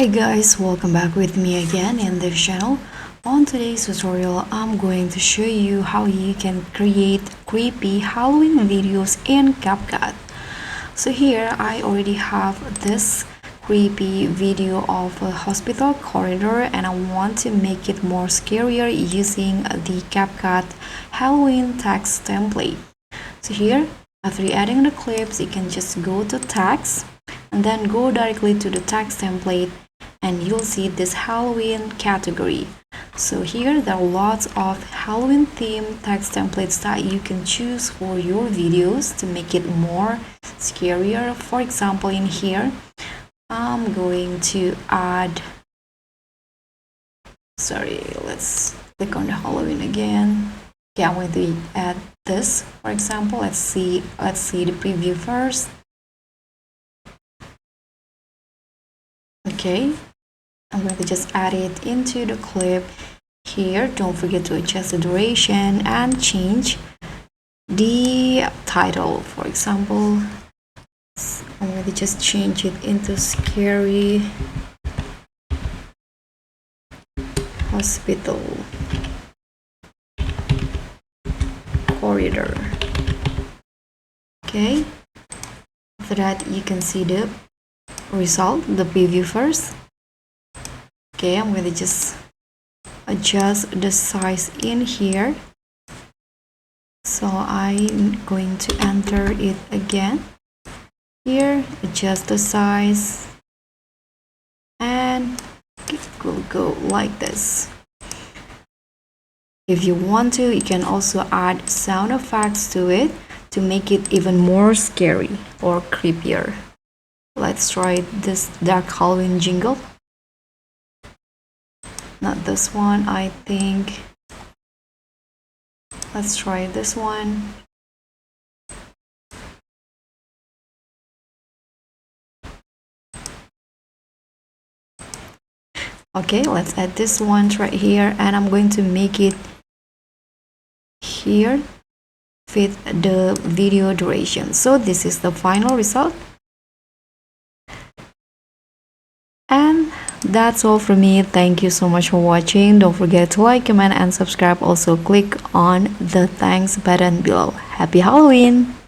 Hey guys, welcome back with me again in this channel. On today's tutorial, I'm going to show you how you can create creepy Halloween videos in CapCut. So here I already have this creepy video of a hospital corridor and I want to make it more scarier using the CapCut Halloween text template. So here, after adding the clips, you can just go to text and then go directly to the text template and you'll see this Halloween category. So here there are lots of Halloween themed text templates that you can choose for your videos to make it more scarier. For example, in here I'm going to add, let's click on the Halloween again. Okay, I'm going to add this. For example, let's see the preview first. Okay, I'm going to just add it into the clip here. Don't forget to adjust the duration and change the title. For example, I'm going to just change it into Scary Hospital Corridor. Okay, after that you can see the result, the preview first. Okay, I'm going to just adjust the size in here. So I'm going to enter it again. Here, adjust the size and it will go like this. If you want to, you can also add sound effects to it to make it even more scary or creepier. Let's try this dark Halloween jingle. Not this one, I think. Let's try this one. Okay, let's add this one right here and I'm going to make it here fit the video duration. So this is the final result. And that's all from me. Thank you so much for watching. Don't forget to like, comment and subscribe. Also click on the thanks button below. Happy Halloween!